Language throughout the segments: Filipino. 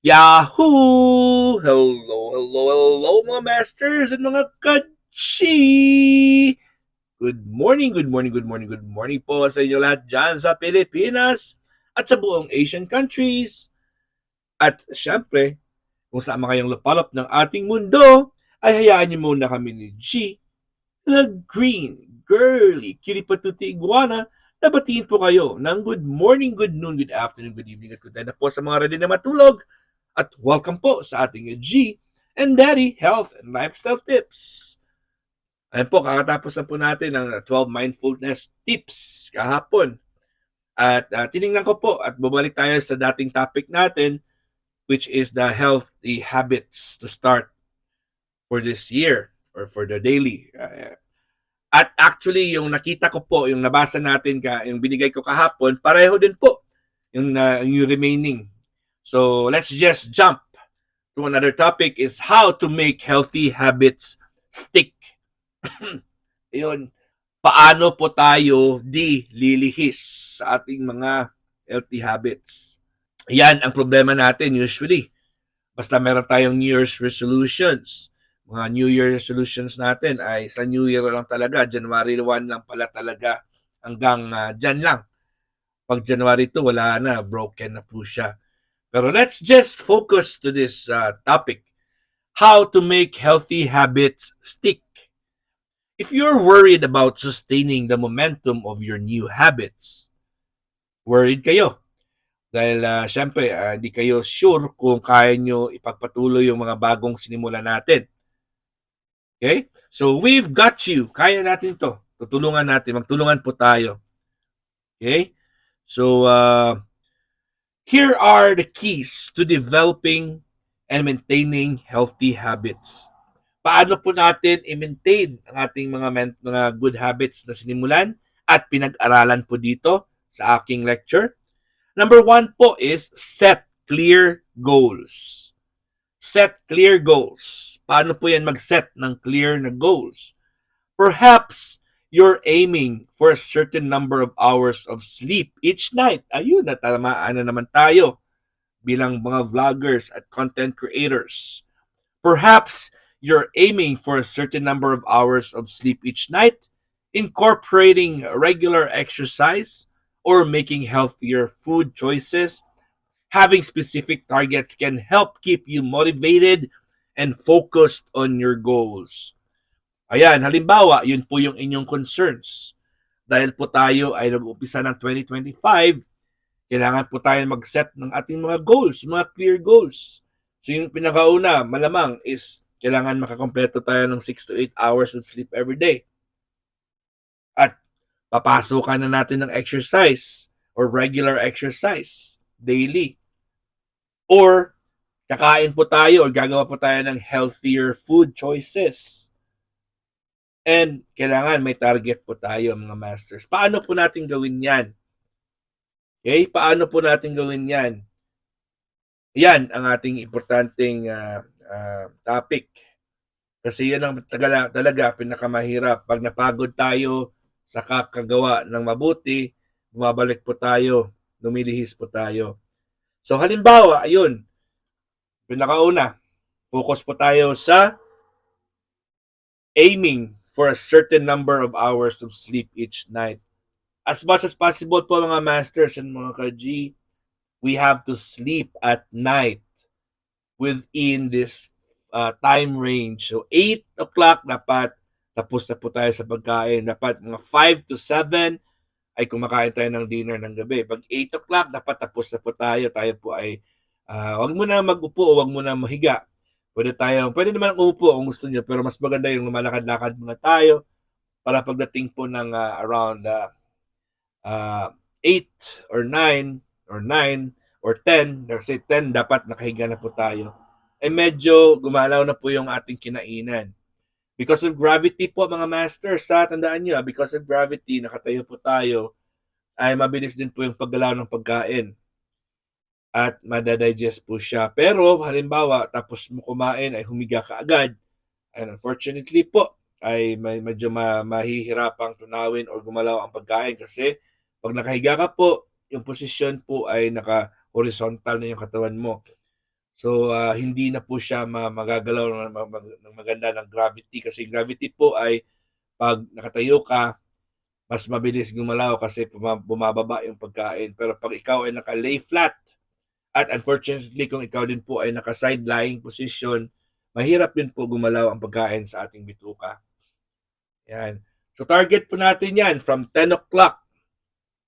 Yahoo! Hello mga masters and mga kachi! Good morning po sa inyo lahat dyan sa Pilipinas at sa buong Asian countries. At syempre, kung saan man kayong lapalap ng ating mundo, ay hayaan niyo muna kami ni G, the green, girly, cutie patuti iguana, na batiin po kayo ng good morning, good noon, good afternoon, good evening at good night na po sa mga ready na matulog. At welcome po sa ating G and Daddy Health and Lifestyle Tips. Ayan po, kakatapos na po natin ng 12 mindfulness tips kahapon. At tiningnan ko po at babalik tayo sa dating topic natin, which is the healthy habits to start for this year or for the daily. At actually, yung nakita ko po, yung nabasa natin, yung binigay ko kahapon, pareho din po yung remaining. So let's just jump to another topic is how to make healthy habits stick. Yun, paano po tayo di lilihis sa ating mga healthy habits? Yan ang problema natin usually. Basta meron tayong New Year's resolutions. Mga New Year resolutions natin ay sa New Year lang talaga. January 1 lang pala talaga hanggang dyan lang. Pag January 2, wala na. Broken na po siya. Pero let's just focus to this topic. How to make healthy habits stick. If you're worried about sustaining the momentum of your new habits, worried kayo. Dahil syempre, di kayo sure kung kaya nyo ipagpatuloy yung mga bagong sinimula natin. Okay? So, we've got you. Kaya natin to. Tutulungan natin. Magtulungan po tayo. Okay? So, here are the keys to developing and maintaining healthy habits. Paano po natin i-maintain ang ating mga good habits na sinimulan at pinag-aralan po dito sa aking lecture? Number 1 po is set clear goals. Set clear goals. Paano po yan mag-set ng clear na goals? Perhaps you're aiming for a certain number of hours of sleep each night. Ayun, natamaan na naman tayo bilang mga vloggers at content creators. Perhaps you're aiming for a certain number of hours of sleep each night, incorporating regular exercise, or making healthier food choices. Having specific targets can help keep you motivated and focused on your goals. Ayan, halimbawa, yun po yung inyong concerns. Dahil po tayo ay nag-umpisa ng 2025, kailangan po tayo mag-set ng ating mga goals, mga clear goals. So yung pinakauna, malamang is kailangan makakompleto tayo ng 6 to 8 hours of sleep every day. At papasukan na natin ng exercise or regular exercise daily. Or kakain po tayo or gagawa po tayo ng healthier food choices. And kailangan may target po tayo mga masters. Paano po natin gawin yan? Okay? Paano po natin gawin yan? Yan ang ating importanteng topic. Kasi yan ang talaga pinakamahirap. Pag napagod tayo sa kakagawa ng mabuti, bumabalik po tayo, lumilihis po tayo. So halimbawa, ayun, pinakauna, focus po tayo sa aiming for a certain number of hours of sleep each night. As much as possible po mga masters and mga ka-G, we have to sleep at night within this time range. So 8 o'clock dapat tapos na po tayo sa pagkain. Dapat mga 5 to 7 ay kumakain tayo ng dinner ng gabi. Pag 8 o'clock dapat tapos na po tayo. Tayo po ay wag mo na mag-upo o wag mo na mahiga. Pwede naman umupo kung gusto niyo, pero mas maganda yung lumalakad-lakad muna tayo para pagdating po ng around 8 or 9 or 9 or 10, kasi 10 dapat nakahiga na po tayo, eh medyo gumalaw na po yung ating kinainan. Because of gravity po mga masters, tandaan nyo, because of gravity, nakatayo po tayo, ay mabilis din po yung paggalaw ng pagkain at madadigest po siya. Pero halimbawa, tapos mo kumain ay humiga ka agad, and unfortunately po, ay medyo mahihirapang tunawin o gumalaw ang pagkain kasi pag nakahiga ka po, yung posisyon po ay naka-horizontal na yung katawan mo. So, hindi na po siya magagalaw ng maganda ng gravity kasi gravity po ay pag nakatayo ka, mas mabilis gumalaw kasi bumababa yung pagkain. Pero pag ikaw ay naka-lay flat, at unfortunately kung ikaw din po ay naka-side lying position, mahirap din po gumalaw ang pagkain sa ating bituka. Yan. So target po natin yan from 10 o'clock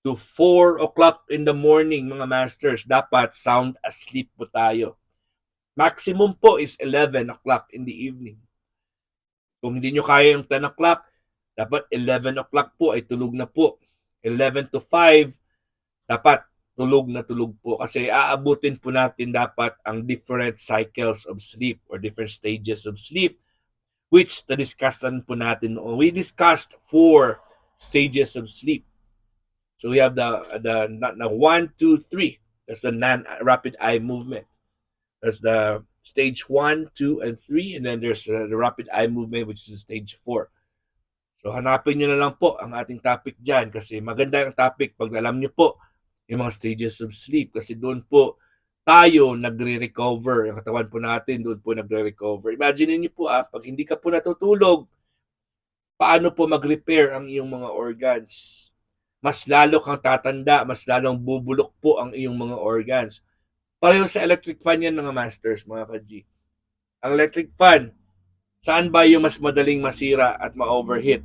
to 4 o'clock in the morning, mga masters. Dapat sound asleep po tayo. Maximum po is 11 o'clock in the evening. Kung hindi nyo kaya yung 10 o'clock, dapat 11 o'clock po ay tulog na po. 11 to 5, dapat tulog na tulog po. Kasi aabutin po natin dapat ang different cycles of sleep or different stages of sleep, which na-discussan po natin. We discussed 4 stages of sleep. So we have the 1, 2, 3. That's the non-rapid eye movement. That's the stage 1, 2, and 3. And then there's the rapid eye movement, which is stage 4. So hanapin nyo na lang po ang ating topic dyan kasi maganda yung topic pag alam nyo po yung mga stages of sleep kasi doon po tayo nagre-recover. Yung katawan po natin doon po nagre-recover. Imagine niyo po pag hindi ka po natutulog, paano po mag-repair ang iyong mga organs? Mas lalo kang tatanda, mas lalong bubulok po ang iyong mga organs. Pareho sa electric fan yan mga masters, mga ka-G. Ang electric fan, saan ba yung mas madaling masira at ma-overheat?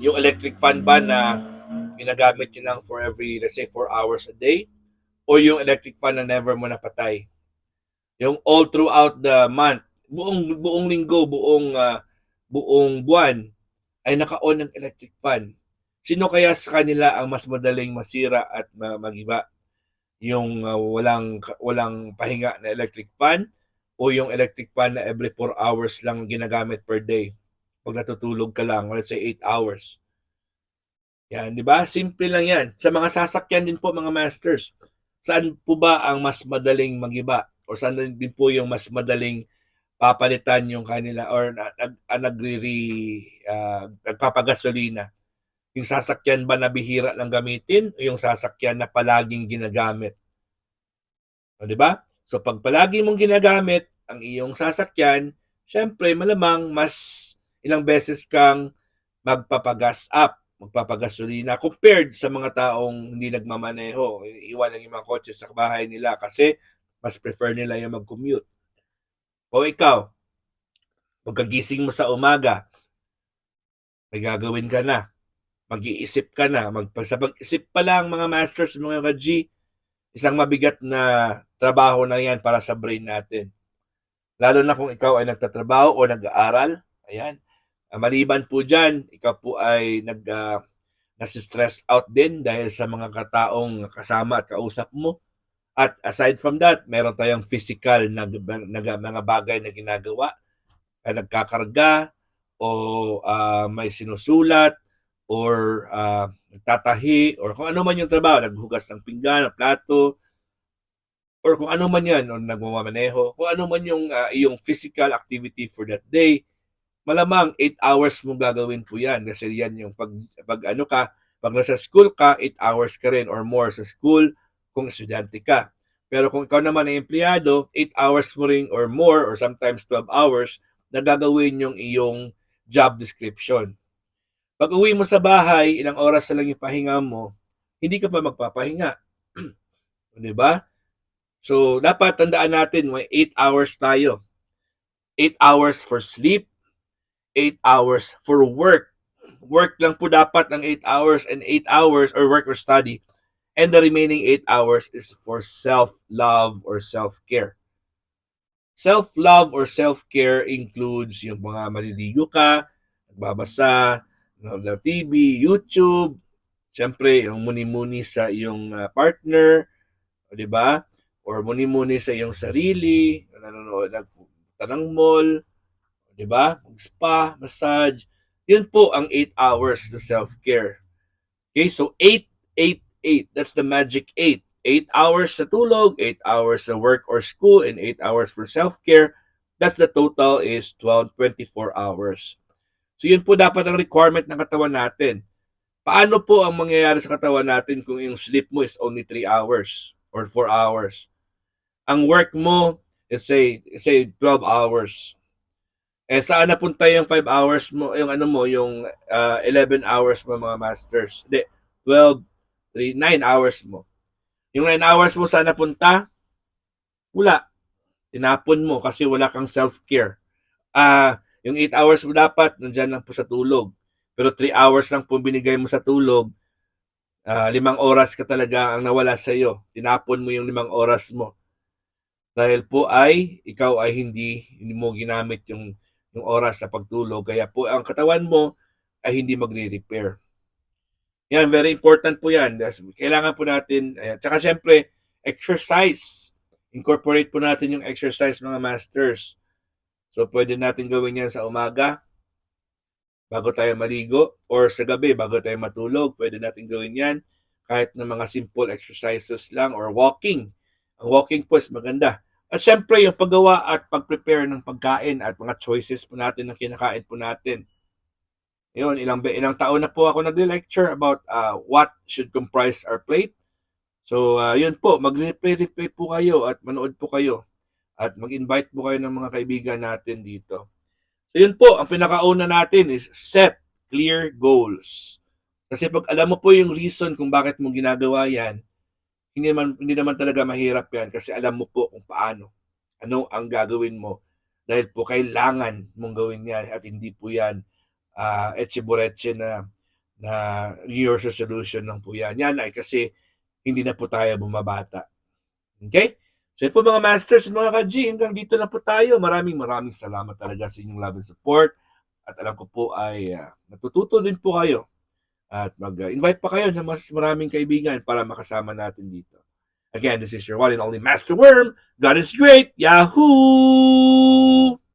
Yung electric fan ba na ginagamit nyo lang for every, let's say, 4 hours a day? O yung electric fan na never mo napatay? Yung all throughout the month, buong linggo, buong buwan, ay naka-on ng electric fan. Sino kaya sa kanila ang mas madaling masira at magiba? Yung walang pahinga na electric fan o yung electric fan na every 4 hours lang ginagamit per day pag natutulog ka lang, let's say 8 hours. Yan, di ba? Simple lang yan. Sa mga sasakyan din po mga masters, saan po ba ang mas madaling magiba? O saan din po yung mas madaling papalitan yung kanila or nagpapagasolina? Yung sasakyan ba na bihira lang gamitin o yung sasakyan na palaging ginagamit? O, di ba? So pag palagi mong ginagamit ang iyong sasakyan, syempre malamang mas ilang beses kang magpapagas up, magpapagasolina compared sa mga taong hindi nagmamaneho. Iwan lang yung mga kotse sa bahay nila kasi mas prefer nila yung mag-commute. O ikaw, pagkagising mo sa umaga, may gagawin ka na. Mag-iisip ka na. Sa pag-isip pa lang mga masters, mga ka-G, isang mabigat na trabaho na yan para sa brain natin. Lalo na kung ikaw ay nagtatrabaho o nag-aaral. Ayan. Maliban po dyan, ikaw po ay nasi-stress out din dahil sa mga kataong kasama at kausap mo. At aside from that, meron tayong physical na mga bagay na ginagawa. Nagkakarga o may sinusulat or nagtatahi or kung ano man yung trabaho, naghugas ng pinggan, ng plato, or kung ano man yan, o nagmamaneho, kung ano man yung iyong physical activity for that day, malamang 8 hours mo gagawin po yan. Kasi yan yung pag nasa school ka, 8 hours ka rin or more sa school kung estudyante ka. Pero kung ikaw naman ay empleyado, 8 hours mo rin or more or sometimes 12 hours na gagawin yung iyong job description. Pag uwi mo sa bahay, ilang oras na lang yung pahinga mo, hindi ka pa magpapahinga. Di ba? So, dapat tandaan natin, may 8 hours tayo. 8 hours for sleep, 8 hours for work. Work lang po dapat ng 8 hours and 8 hours or work or study. And the remaining 8 hours is for self-love or self-care. Self-love or self-care includes yung mga maliligo ka, nagbabasa, ng TV, YouTube, siyempre yung muni-muni sa iyong partner, di ba? Or muni-muni sa iyong sarili, nanonood ng mall, di ba? Spa, massage. Yun po ang 8 hours to self-care. Okay, so 8, 8, 8. That's the magic 8. 8 hours sa tulog, 8 hours sa work or school, and 8 hours for self-care. That's the total is 24 hours. So yun po dapat ang requirement ng katawan natin. Paano po ang mangyayari sa katawan natin kung yung sleep mo is only 3 hours or 4 hours? Ang work mo is say 12 hours. Saan napunta yung 5 hours mo, yung ano mo, yung 11 hours mo mga masters? Hindi, 12, 3, 9 hours mo. Yung 9 hours mo saan napunta? Wala. Tinapon mo kasi wala kang self-care. Yung 8 hours mo dapat, nandyan lang po sa tulog. Pero 3 hours lang po binigay mo sa tulog, 5 oras ka talaga ang nawala sa iyo. Tinapon mo yung 5 oras mo. Dahil po ay ikaw ay hindi mo ginamit yung oras sa pagtulog. Kaya po ang katawan mo ay hindi magre-repair. Yan, very important po yan. Kailangan po natin, tsaka syempre, exercise. Incorporate po natin yung exercise mga masters. So pwede natin gawin yan sa umaga, bago tayo maligo, or sa gabi, bago tayo matulog. Pwede natin gawin yan kahit na mga simple exercises lang or walking. Ang walking po is maganda. At syempre, yung paggawa at pag-prepare ng pagkain at mga choices po natin ng kinakain po natin. Yun, ilang taon na po ako nag-lecture about what should comprise our plate. So, yun po, mag-replay po kayo at manood po kayo. At mag-invite po kayo ng mga kaibigan natin dito. So, yun po, ang pinakauna natin is set clear goals. Kasi pag alam mo po yung reason kung bakit mo ginagawa yan, hindi naman talaga mahirap yan kasi alam mo po kung paano. Ano ang gagawin mo. Dahil po kailangan mong gawin yan at hindi po yan etche na New Year's resolution lang po yan. Yan ay kasi hindi na po tayo bumabata. Okay? So yun po mga masters at mga ka-G, hanggang dito na po tayo. Maraming salamat talaga sa inyong love and support. At alam ko po ay natututo din po kayo. At mag-invite pa kayo ng mas maraming kaibigan para makasama natin dito. Again, this is your one and only Master Worm. God is great. Yahoo!